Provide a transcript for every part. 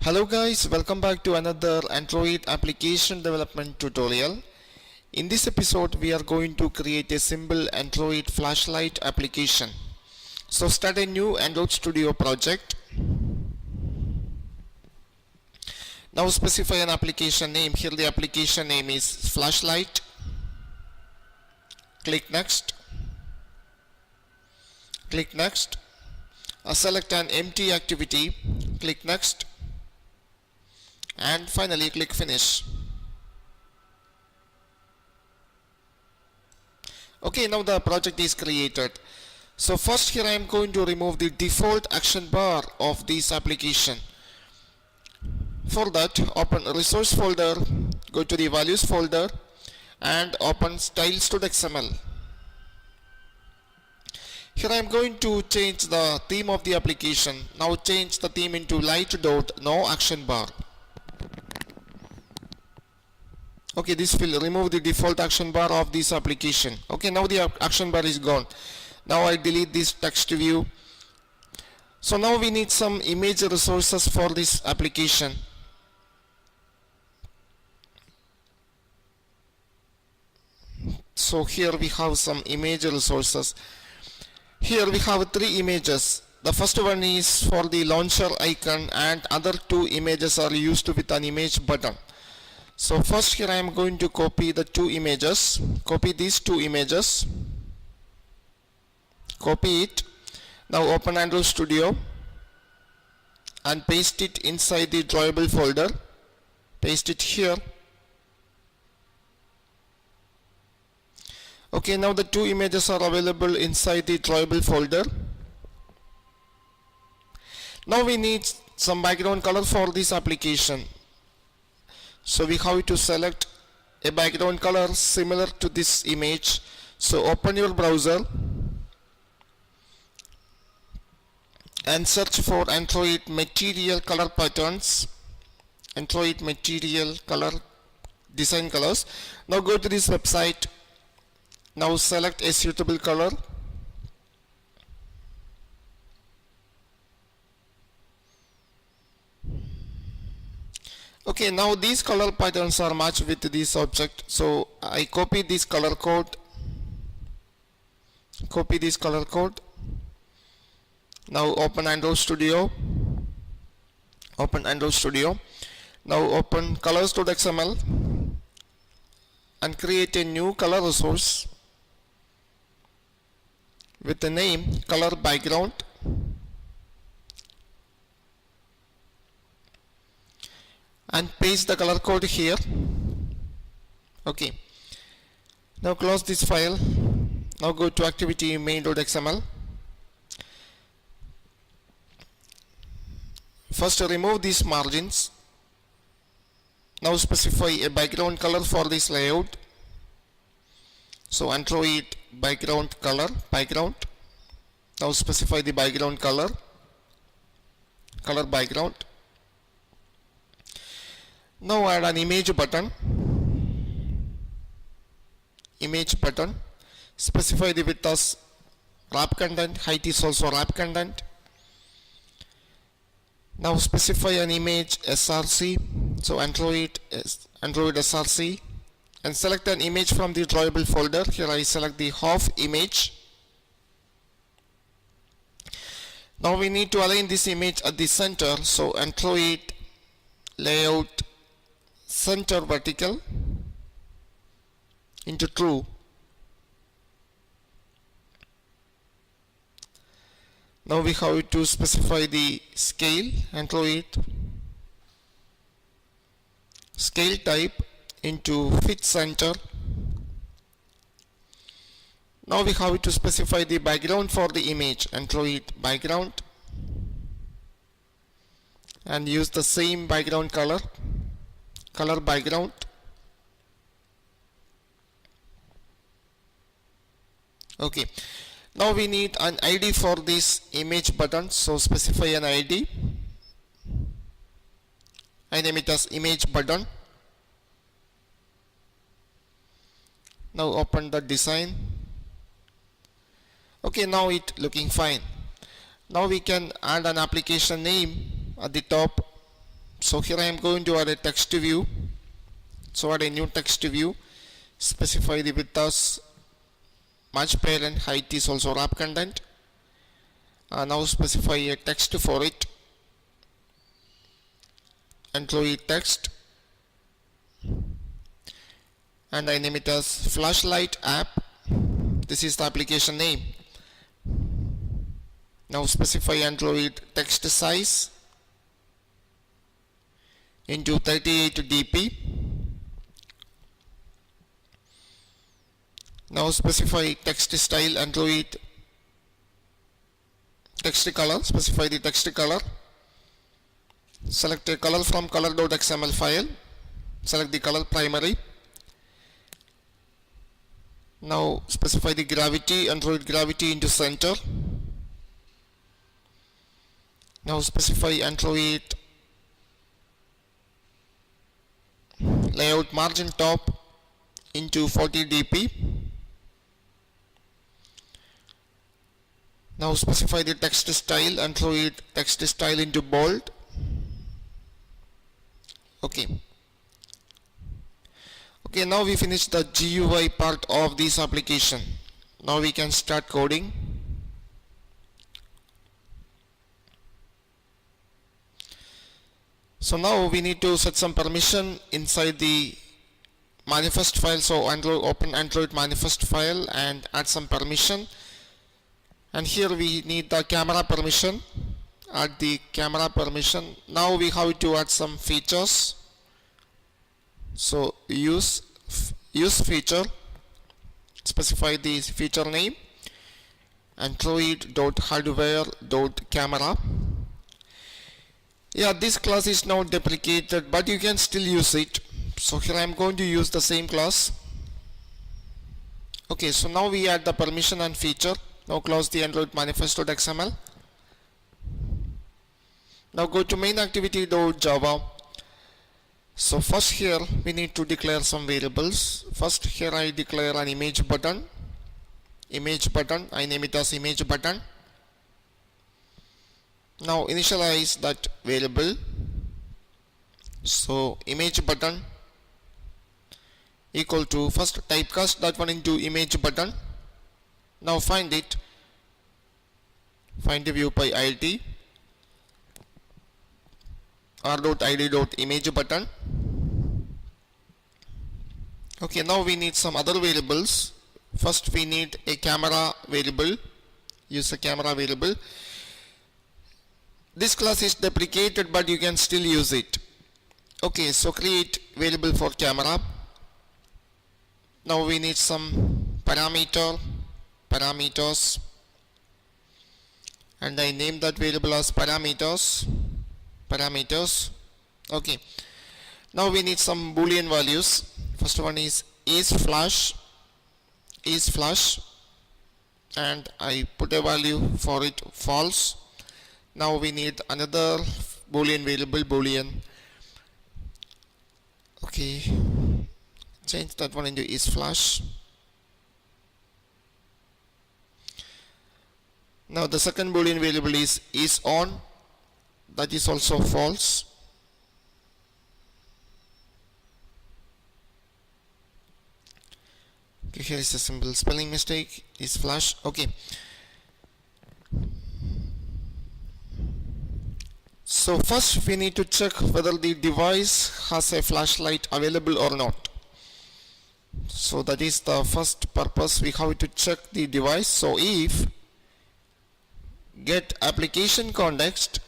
Hello guys, welcome back to another Android application development tutorial. In this episode we are going to create a simple Android flashlight application. So start a new Android Studio project. Now specify an application name. Here the application name is flashlight. Click next. Click next. Select an empty activity. Click next. And finally click finish. Okay, now the project is created. So first here I am going to remove the default action bar of this application. For that, open resource folder, go to the values folder and open styles.xml. Here I am going to change the theme of the application. Now change the theme into light.no action bar. Okay, this will remove the default action bar of this application. Okay, now the action bar is gone. Now I delete this text view. So now we need some image resources for this application. So here we have some image resources. Here we have three images. The first one is for the launcher icon and other two images are used with an image button. So first here I am going to copy the two images. Copy these two images. Copy it. Now open Android Studio and paste it inside the drawable folder. Paste it here. Okay, now the two images are available inside the drawable folder. Now we need some background color for this application. So we have to select a background color similar to this image. So open your browser and search for Android material color patterns. Android material color design colors. Now go to this website. Now select a suitable color. Okay, now these color patterns are matched with this object. So I copy this color code. Copy this color code. Now open Android Studio. Open Android Studio. Now open colors.xml and create a new color resource with the name color background. And paste the color code here. Okay. Now close this file. Now go to activity main.xml. First remove these margins. Now specify a background color for this layout. So Android background color, background. Now specify the background color. Color background. Now add an image button. Image button. Specify the width as wrap content. Height is also wrap content. Now specify an image src. So Android src. And select an image from the drawable folder. Here I select the half image. Now we need to align this image at the center. So Android layout center vertical into true. Now we have to specify the scale. Android scale type into fit center. Now we have to specify the background for the image. Android background and use the same background color. Color background. Okay. Now we need an ID for this image button. So specify an ID. I name it as image button. Now open the design. Okay, now it looking fine. Now we can add an application name at the top. So here I am going to add a text view. So add a new text view, specify the width as match parent, height is also wrap content. Now specify a text for it, employee text, and I name it as flashlight app. This is the application name. Now specify Android text size into 38 dp. Now specify text style Android text color. Specify the text color. Select a color from color.xml file. Select the color primary. Now specify the gravity, Android gravity into center. Now specify Android layout margin top into 40 dp. Now specify the text style, Android text style into bold. Okay. Okay, now we finished the GUI part of this application. Now we can start coding. So now we need to set some permission inside the manifest file. So open Android manifest file and add some permission. And here we need the camera permission. Add the camera permission. Now we have to add some features. So use feature. Specify the feature name, android.hardware.camera. Yeah, this class is now deprecated, but you can still use it. So here I am going to use the same class. Okay, so now we add the permission and feature. Now close the Android manifest.xml. Now go to main activity.java. So first here we need to declare some variables. First here I declare an image button. I name it as image button. Now initialize that variable. So image button equal to, first typecast that one into image button. Now find the view by id r.id.image button. Okay, now we need some other variables. First we need a camera variable. Use a camera variable. This class is deprecated, but you can still use it. Okay, so create variable for camera. Now we need some parameters, and I name that variable as parameters. Okay, now we need some boolean values. First one is flash, and I put a value for it false. Now we need another boolean variable, boolean. Okay, change that one into isFlash. Now the second boolean variable is on. That is also false. Okay, here is a simple spelling mistake. isFlash. Okay. So first we need to check whether the device has a flashlight available or not. So that is the first purpose. We have to check the device. So if get application context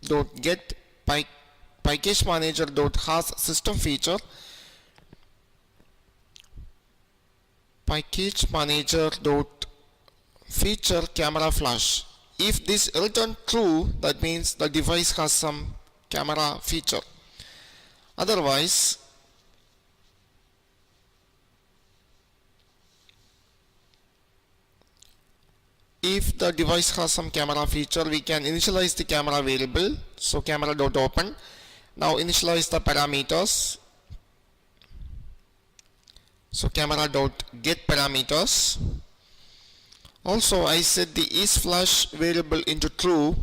dot get package manager dot has system feature, package manager dot feature camera flash. If this return true, that means the device has some camera feature. Otherwise, if the device has some camera feature, we can initialize the camera variable. So camera.open. Now initialize the parameters. So camera.get parameters. Also I set the isFlash variable into true.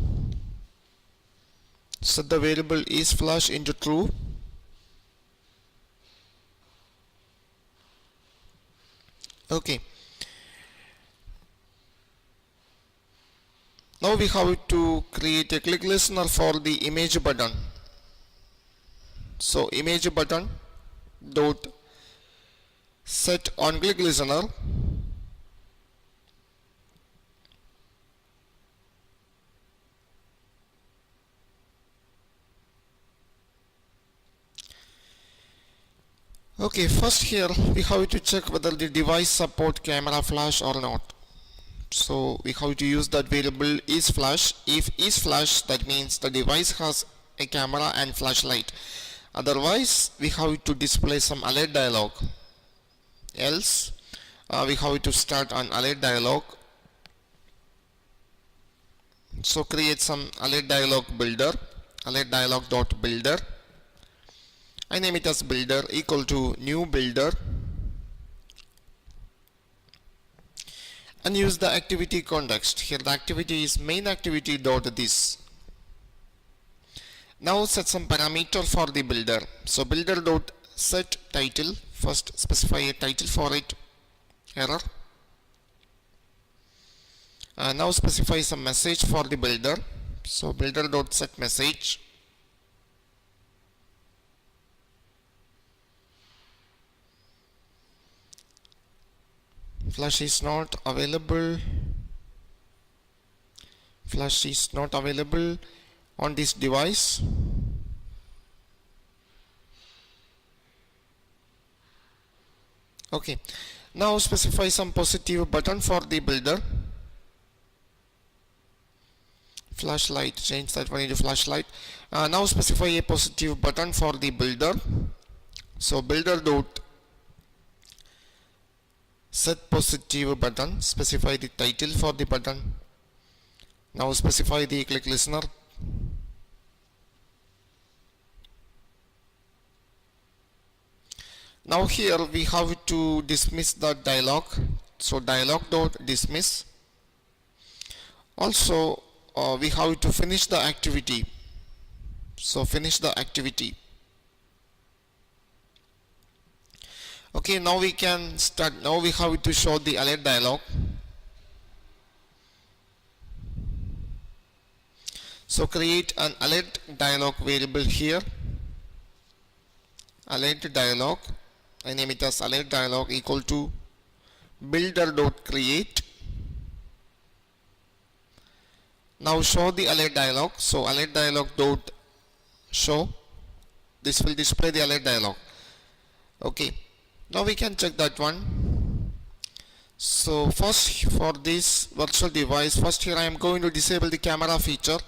set the variable is flash into true. Okay, now we have to create a click listener for the image button. So image button dot set on click listener. Okay, first here we have to check whether the device support camera flash or not. So we have to use that variable is flash. If is flash, that means the device has a camera and flashlight. Otherwise we have to display some alert dialog. Else we have to start an alert dialog. So create some alert dialog builder, alert dialog dot builder. I name it as builder equal to new builder, and use the activity context. Here the activity is main activity dot this. Now set some parameter for the builder. So builder dot set title. First specify a title for it. Error. Now specify some message for the builder. So builder dot set message. Flash is not available. Flash is not available on this device. Okay, now specify some positive button for the builder. Flashlight, change that one into flashlight. Now specify a positive button for the builder. So builder dot set positive button, specify the title for the button. Now specify the click listener. Now here we have to dismiss the dialog. So dialog dot dismiss. Also we have to finish the activity. So finish the activity. Okay, now we can start. Now we have to show the alert dialog. So create an alert dialog variable here. Alert dialog. I name it as alert dialog equal to builder dot create. Now show the alert dialog. So alert dialog dot show. This will display the alert dialog. Okay. Now we can check that one. So first for this virtual device, first here I am going to disable the camera feature.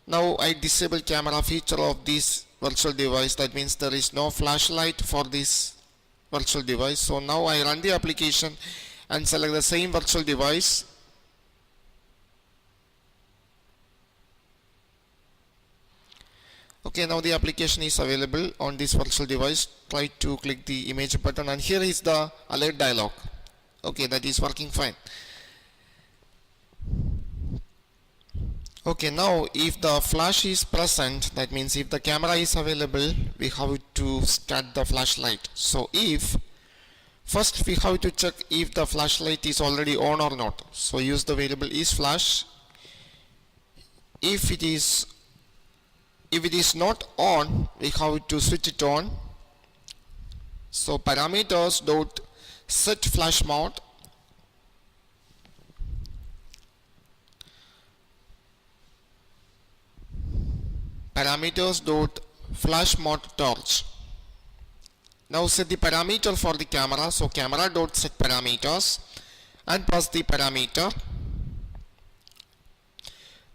Now I disable camera feature of this virtual device. That means there is no flashlight for this virtual device. So now I run the application and select the same virtual device. Okay, now the application is available on this virtual device. Try to click the image button and here is the alert dialog. Okay, that is working fine. Okay, now if the flash is present, that means if the camera is available, we have to start the flashlight. So if first we have to check if the flashlight is already on or not. So use the variable is flash. If it is not on, we have to switch it on. So parameters dot set flash mode. Parameters dot flash mode torch. Now set the parameter for the camera. So camera dot set parameters and pass the parameter.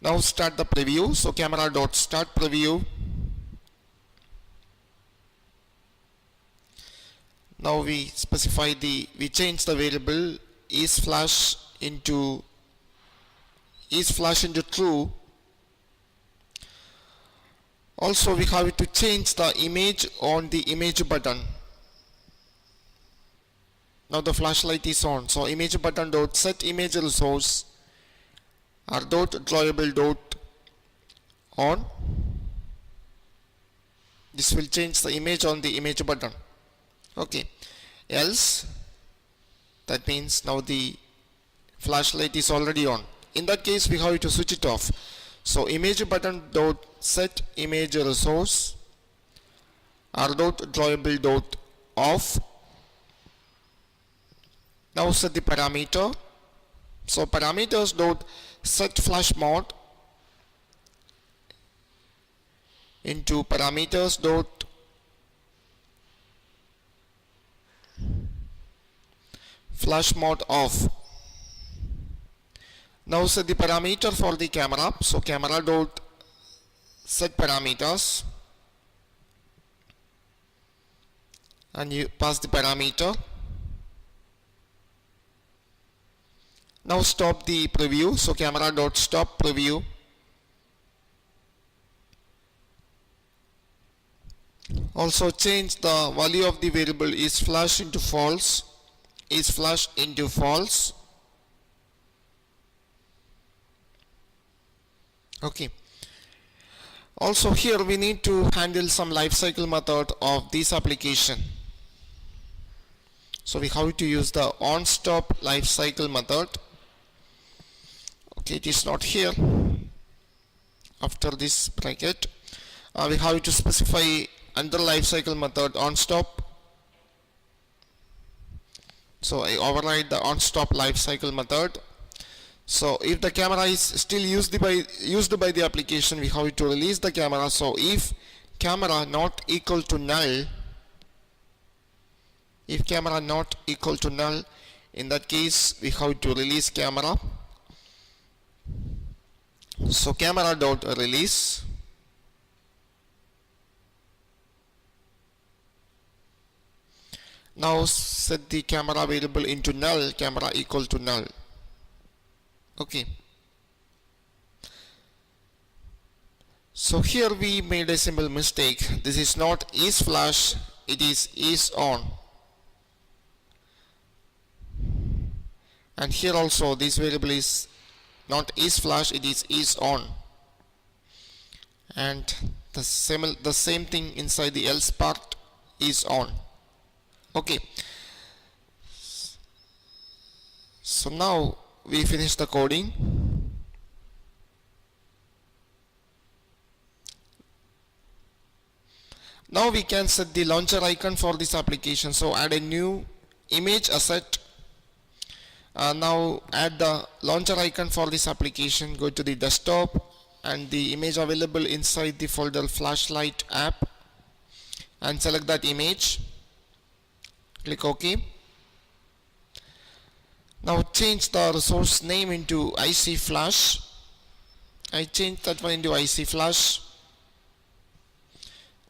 Now start the preview. So camera dot start preview. Now we change the variable is flash into true. Also we have to change the image on the image button. Now the flashlight is on. So image button dot set image resource or dot drawable dot on. This will change the image on the image button. Okay, else that means now the flashlight is already on. In that case we have to switch it off. So image button dot set image resource r dot drawable dot off. Now set the parameter. So parameters dot set flash mode into parameters dot flash mode off. Now set the parameter for the camera. So camera dot set parameters, and you pass the parameter. Now stop the preview. So camera dot stop preview. Also change the value of the variable is flash into false. Is flash into false. Okay. Also here we need to handle some lifecycle method of this application. So we have to use the on stop lifecycle method. Okay, it is not here. After this bracket, we have to specify under lifecycle method on stop. So I override the on stop lifecycle method. So if the camera is still used by the application, we have to release the camera. So if camera not equal to null, in that case we have to release camera. So camera dot release. Now set the camera variable into null, camera equal to null. Okay. So here we made a simple mistake. This is not is flash, it is on. And here also this variable is not is flash, it is on. And the same thing inside the else part is on. Okay. So now we finish the coding. Now we can set the launcher icon for this application. So add a new image asset. Now add the launcher icon for this application. Go to the desktop and the image available inside the folder flashlight app and select that image. Click OK. Now change the resource name into IC Flash. I changed that one into IC Flash.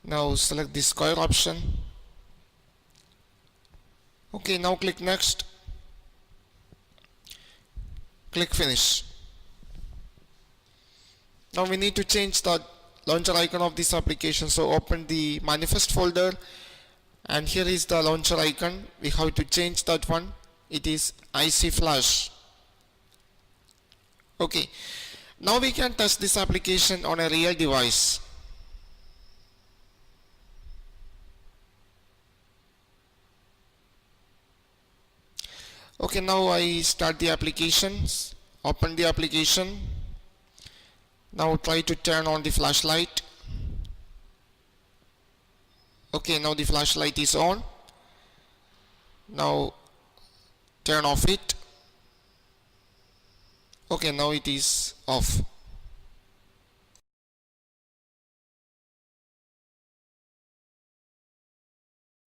Now select the square option. Okay, now click next. Click finish. Now we need to change the launcher icon of this application. So open the manifest folder and here is the launcher icon. We have to change that one. It is IC Flash. Okay. Now we can test this application on a real device. Okay, now I start the applications, open the application. Now try to turn on the flashlight. Okay, now the flashlight is on. Now turn off it. Okay, now it is off.